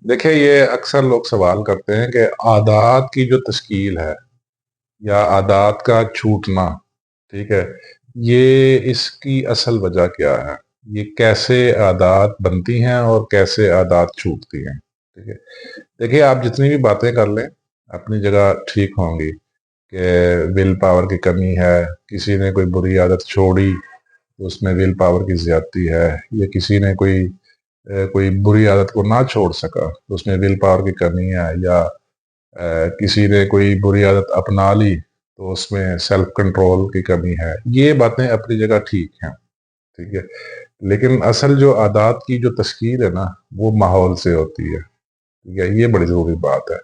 देखिए, ये अक्सर लोग सवाल करते हैं कि आदात की जो तश्कील है या आदात का छूटना, ठीक है, ये इसकी असल वजह क्या है? ये कैसे आदात बनती हैं और कैसे आदात छूटती हैं? ठीक है। देखिए, आप जितनी भी बातें कर लें अपनी जगह ठीक होंगी कि विल पावर की कमी है, किसी ने कोई बुरी आदत छोड़ी तो उसमें विल पावर की ज्यादती है, या किसी ने कोई बुरी आदत को ना छोड़ सका तो उसमें विल पावर की कमी है, या किसी ने कोई बुरी आदत अपना ली तो उसमें सेल्फ कंट्रोल की कमी है। ये बातें अपनी जगह ठीक हैं, ठीक है। लेकिन असल जो आदात की जो तश्कील है ना, वो माहौल से होती है, ठीक है। ये बड़ी जरूरी बात है।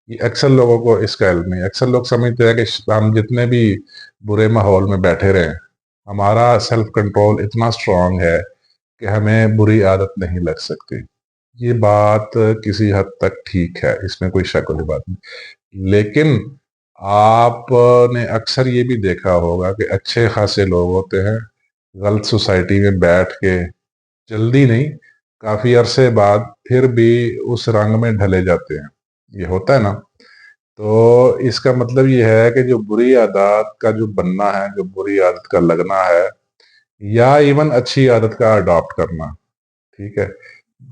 ये अक्सर लोगों को इसका इल्म नहीं है। अक्सर लोग समझते हैं कि हम जितने भी बुरे माहौल में बैठे रहें, हमारा सेल्फ कंट्रोल इतना स्ट्रांग है कि हमें बुरी आदत नहीं लग सकती। ये बात किसी हद तक ठीक है, इसमें कोई शक वाली बात नहीं। लेकिन आपने अक्सर ये भी देखा होगा कि अच्छे खासे लोग होते हैं, गलत सोसाइटी में बैठ के जल्दी नहीं, काफी अरसे बाद फिर भी उस रंग में ढले जाते हैं। ये होता है ना। तो इसका मतलब ये है कि जो बुरी आदत का जो बनना है, जो बुरी आदत का लगना है, या इवन अच्छी आदत का अडॉप्ट करना, ठीक है,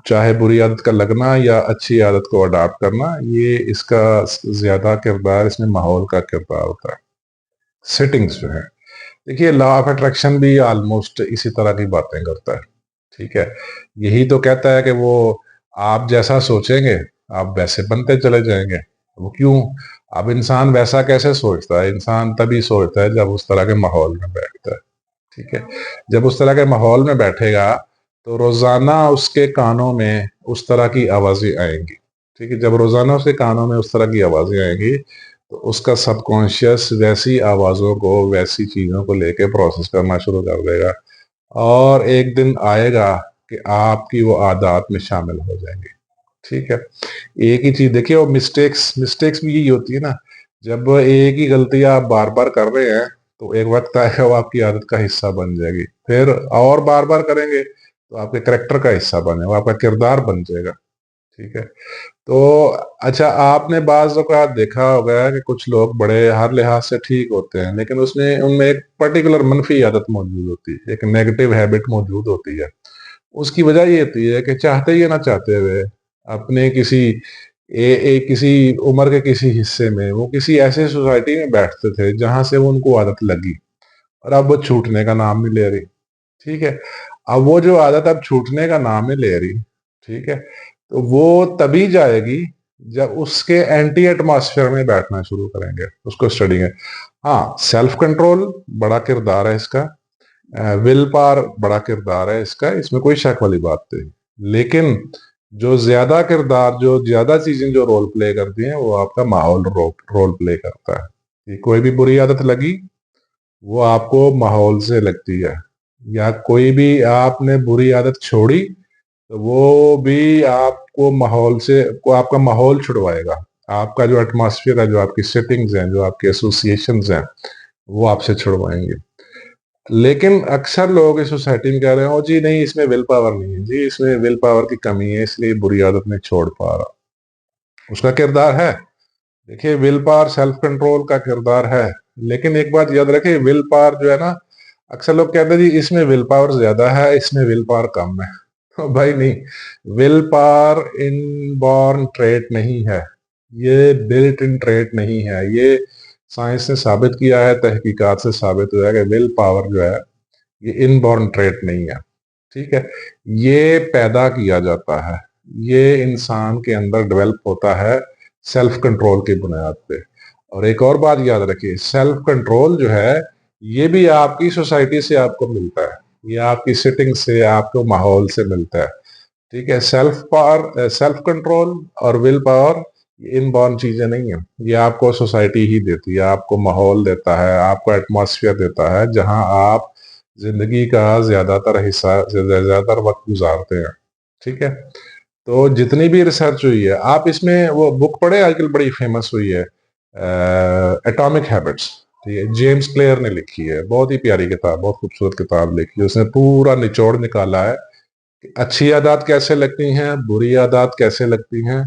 चाहे बुरी आदत का लगना या अच्छी आदत को अडॉप्ट करना, ये इसका ज्यादा किरदार इसमें माहौल का किरदार होता है। सेटिंग्स जो है, देखिए, लॉ ऑफ अट्रैक्शन भी ऑलमोस्ट इसी तरह की बातें करता है, ठीक है। यही तो कहता है कि वो आप जैसा सोचेंगे आप वैसे बनते चले जाएंगे। वो क्यों? अब इंसान वैसा कैसे सोचता है? इंसान तभी सोचता है जब उस तरह के माहौल में बैठता है, ठीक है। जब उस तरह के माहौल में बैठेगा तो रोजाना उसके कानों में उस तरह की आवाजें आएंगी, ठीक है। जब रोजाना उसके कानों में उस तरह की आवाजें आएंगी तो उसका सबकॉन्शियस वैसी आवाजों को, वैसी चीजों को लेके प्रोसेस करना शुरू कर देगा, और एक दिन आएगा कि आपकी वो आदत में शामिल हो जाएंगे, ठीक है। एक ही चीज देखिए, वो मिस्टेक्स मिस्टेक्स भी यही होती है ना। जब एक ही गलती आप बार बार कर रहे हैं तो एक वक्त आएगा वो आपकी आदत का हिस्सा बन जाएगी, फिर और बार बार करेंगे तो आपके करेक्टर का हिस्सा बनेगा, वो आपका किरदार बन जाएगा, ठीक है। तो अच्छा, आपने बाज औक़ात देखा होगा कि कुछ लोग बड़े हर लिहाज से ठीक होते हैं, लेकिन उसमें उनमें एक पर्टिकुलर मनफी आदत मौजूद होती है, एक नेगेटिव हैबिट मौजूद होती है। उसकी वजह ये होती है कि चाहते या ना चाहते हुए अपने किसी उम्र के किसी हिस्से में वो किसी ऐसे सोसाइटी में बैठते थे जहां से वो उनको आदत लगी, और अब वो छूटने का नाम नहीं ले रही, ठीक है। अब वो जो आदत अब छूटने का नाम नहीं ले रही, ठीक है, तो वो तभी जाएगी जब उसके एंटी एटमॉस्फेयर में बैठना शुरू करेंगे, उसको स्टडी में। हाँ, सेल्फ कंट्रोल बड़ा किरदार है इसका, विल पावर बड़ा किरदार है इसका, इसमें कोई शक वाली बात नहीं। लेकिन जो ज्यादा किरदार, जो ज्यादा चीजें जो रोल प्ले करती हैं, वो आपका माहौल रोल प्ले करता है। कि कोई भी बुरी आदत लगी, वो आपको माहौल से लगती है, या कोई भी आपने बुरी आदत छोड़ी तो वो भी आपको माहौल से, को आपका माहौल छुड़वाएगा। आपका जो एटमॉस्फेयर है, जो आपकी सेटिंग्स हैं, जो आपके एसोसिएशंस हैं, वो आपसे छुड़वाएंगे। लेकिन अक्सर लोग इस सोसाइटी में कह रहे हैं, ओ जी नहीं, इसमें विल पावर नहीं है जी, इसमें विल पावर की कमी है, इसलिए बुरी आदत नहीं छोड़ पा रहा। उसका किरदार है। देखिए, विल पावर सेल्फ कंट्रोल का किरदार है। लेकिन एक बात याद रखिए, विल पावर जो है ना, अक्सर लोग कहते हैं जी इसमें विल पावर ज्यादा है, इसमें विल पावर कम है। तो भाई नहीं, विल पावर इनबॉर्न ट्रेट नहीं है, ये बिल्ट इन ट्रेट नहीं है। ये साइंस ने साबित किया है, तहकीकात से साबित हुआ है कि विल पावर जो है ये इनबॉर्न ट्रेट नहीं है, ठीक है। ये पैदा किया जाता है, ये इंसान के अंदर डेवलप होता है सेल्फ कंट्रोल की बुनियाद पे। और एक और बात याद रखिए, सेल्फ कंट्रोल जो है ये भी आपकी सोसाइटी से आपको मिलता है, ये आपकी सिटिंग से, आपको माहौल से मिलता है, ठीक है। सेल्फ पावर, सेल्फ कंट्रोल और विल पावर इनबॉर्न चीजें नहीं है। ये आपको सोसाइटी ही देती है, आपको माहौल देता है, आपको एटमॉस्फेयर देता है जहां आप जिंदगी का ज्यादातर हिस्सा, ज्यादातर वक्त गुजारते हैं, ठीक है। तो जितनी भी रिसर्च हुई है, आप इसमें वो बुक पढ़े आजकल बड़ी फेमस हुई है, एटॉमिक हैबिट्स, ठीक है, जेम्स क्लियर ने लिखी है, बहुत ही प्यारी किताब, बहुत खूबसूरत किताब लिखी है, उसने पूरा निचोड़ निकाला है अच्छी आदत कैसे लगती हैं, बुरी आदत कैसे लगती हैं,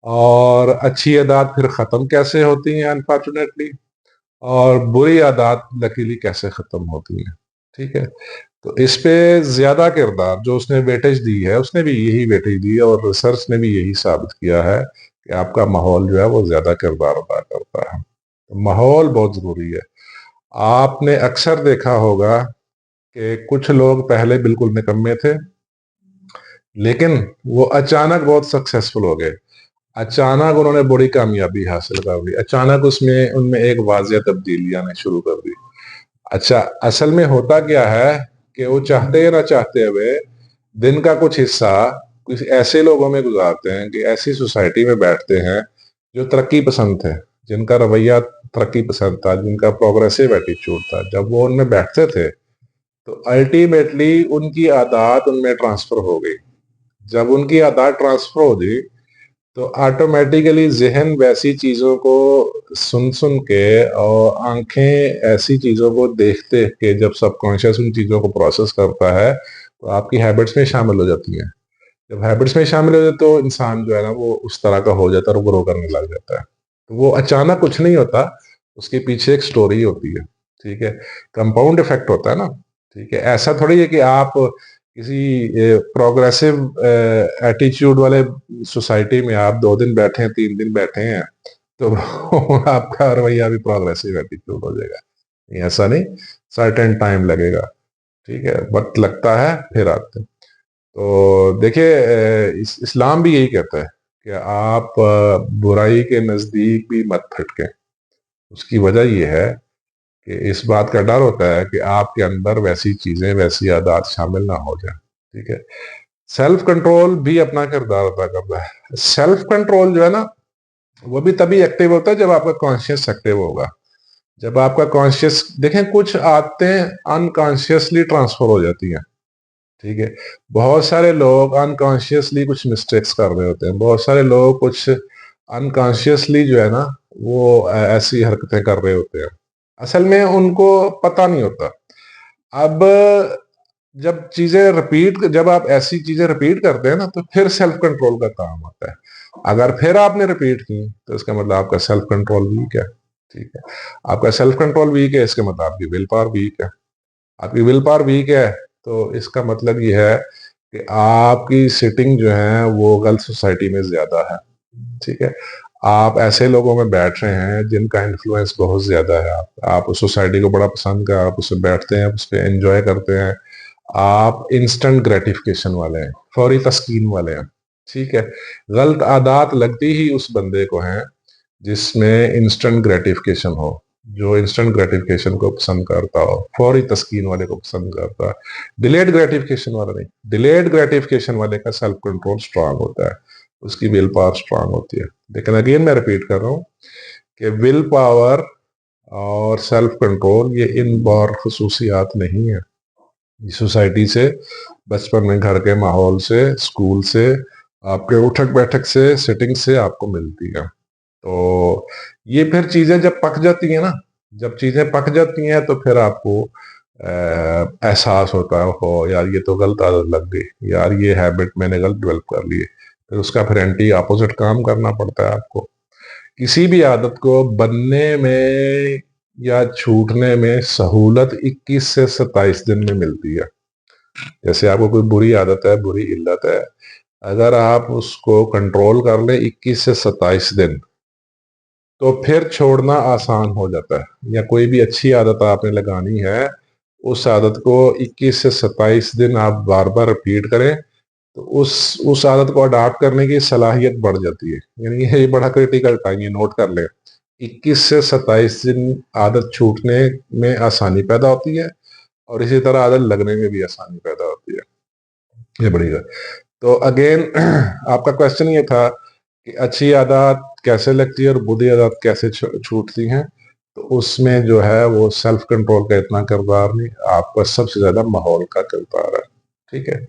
और अच्छी आदत फिर खत्म कैसे होती हैं अनफॉर्चुनेटली, और बुरी आदत लकीली कैसे खत्म होती हैं। ठीक है, तो इस पे ज्यादा किरदार जो उसने वेटेज दी है, उसने भी यही वेटेज दी है, और रिसर्च ने भी यही साबित किया है कि आपका माहौल जो है वो ज्यादा किरदार अदा करता है। तो माहौल बहुत जरूरी है। आपने अक्सर देखा होगा कि कुछ लोग पहले बिल्कुल निकम्मे थे, लेकिन वो अचानक बहुत सक्सेसफुल हो गए। अचानक उन्होंने बड़ी कामयाबी हासिल कर ली, अचानक उसमें उनमें एक वाजिया तब्दीली आने शुरू कर दी। अच्छा, असल में होता क्या है कि वो चाहते या ना चाहते हुए दिन का कुछ हिस्सा कुछ ऐसे लोगों में गुजारते हैं, कि ऐसी सोसाइटी में बैठते हैं जो तरक्की पसंद थे, जिनका रवैया तरक्की पसंद था, जिनका प्रोग्रेसिव एटीट्यूड था। जब वो उनमें बैठते थे तो अल्टीमेटली उनकी आदत उनमें ट्रांसफर हो गई। जब उनकी आदत ट्रांसफर हो गई तो ऑटोमेटिकली जहन वैसी चीजों को सुन सुन के, और आंखें ऐसी चीजों को देख देख के, जब सबकॉन्शियस उन चीजों को प्रोसेस करता है तो आपकी हैबिट्स में शामिल हो जाती हैं। जब हैबिट्स में शामिल हो जाए तो इंसान जो है ना वो उस तरह का हो जाता है और ग्रो करने लग जाता है। तो वो अचानक कुछ नहीं होता, उसके पीछे एक स्टोरी होती है। ठीक है, कंपाउंड इफेक्ट होता है ना। ठीक है, ऐसा थोड़ी है कि आप किसी प्रोग्रेसिव एटीट्यूड वाले सोसाइटी में आप 2 दिन बैठे हैं, 3 दिन बैठे हैं, तो आपका रवैया भी प्रोग्रेसिव एटीट्यूड हो जाएगा। नहीं, ऐसा नहीं, सर्टेन टाइम लगेगा। ठीक है, वक्त लगता है, फिर आते हैं। तो देखिए, इस्लाम भी यही कहता है कि आप बुराई के नजदीक भी मत फटके। उसकी वजह यह है कि इस बात का डर होता है कि आपके अंदर वैसी चीजें, वैसी आदत शामिल ना हो जाए। ठीक है, सेल्फ कंट्रोल भी अपना किरदार अदा करता है। सेल्फ कंट्रोल जो है ना वो भी तभी एक्टिव होता है जब आपका कॉन्शियस एक्टिव होगा। जब आपका कॉन्शियस, देखें, कुछ आदतें अनकॉन्शियसली ट्रांसफर हो जाती हैं। ठीक है, बहुत सारे लोग अनकॉन्शियसली कुछ मिस्टेक्स कर रहे होते हैं, बहुत सारे लोग कुछ अनकॉन्शियसली जो है ना वो ऐसी हरकतें कर रहे होते हैं, असल में उनको पता नहीं होता। अब जब आप ऐसी चीजें रिपीट करते हैं ना तो फिर सेल्फ कंट्रोल का काम आता है। अगर फिर आपने रिपीट की तो इसका मतलब आपका सेल्फ कंट्रोल वीक है। ठीक है, आपका सेल्फ कंट्रोल वीक है, इसका मतलब आपकी विल पावर वीक है। आपकी विल पावर वीक है तो इसका मतलब ये है कि आपकी सिटिंग जो है वो गलत सोसाइटी में ज्यादा है। ठीक है, आप ऐसे लोगों में बैठ रहे हैं जिनका इन्फ्लुएंस बहुत ज्यादा है। आप उस सोसाइटी को बड़ा पसंद कर, आप उससे बैठते हैं, उस पर एंजॉय करते हैं। आप इंस्टेंट ग्रेटिफिकेशन वाले हैं, फौरी तस्कीन वाले हैं। ठीक है, गलत आदत लगती ही उस बंदे को है जिसमें इंस्टेंट ग्रेटिफिकेशन हो, जो इंस्टेंट ग्रेटिफिकेशन को पसंद करता हो, फौरी तस्कीन वाले को पसंद करता है। डिलेड ग्रेटिफिकेशन वाला नहीं, डिलेड ग्रेटिफिकेशन वाले का सेल्फ कंट्रोल स्ट्रांग होता है, उसकी विल पावर स्ट्रांग होती है। लेकिन अगेन मैं रिपीट कर रहा हूँ कि विल पावर और सेल्फ कंट्रोल ये इन बार खसूसियात नहीं है। सोसाइटी से, बचपन में घर के माहौल से, स्कूल से, आपके उठक बैठक से, सिटिंग से आपको मिलती है। तो ये फिर चीजें जब पक जाती हैं ना, जब चीजें पक जाती हैं तो फिर आपको एहसास होता है, हो यार ये तो गलत आदत लग गई, यार ये हैबिट मैंने गलत डेवलप कर ली है। फिर उसका फिर एंटी अपोजिट काम करना पड़ता है आपको। किसी भी आदत को बनने में या छूटने में सहूलत 21 से 27 दिन में मिलती है। जैसे आपको कोई बुरी आदत है, बुरी इल्लत है, अगर आप उसको कंट्रोल कर ले 21 से 27 दिन, तो फिर छोड़ना आसान हो जाता है। या कोई भी अच्छी आदत आपने लगानी है, उस आदत को 21 से 27 दिन आप बार बार रिपीट करें तो उस आदत को अडॉप्ट करने की सलाहियत बढ़ जाती है। यानी ये बड़ा क्रिटिकल टाइम, ये नोट कर ले। 21 से 27 दिन आदत छूटने में आसानी पैदा होती है, और इसी तरह आदत लगने में भी आसानी पैदा होती है। ये बड़ी है। तो अगेन आपका क्वेश्चन ये था कि अच्छी आदत कैसे लगती है और बुरी आदत कैसे छूटती हैं। तो उसमें जो है वो सेल्फ कंट्रोल का इतना किरदार नहीं, आपका सबसे ज्यादा माहौल का किरदार है। ठीक है।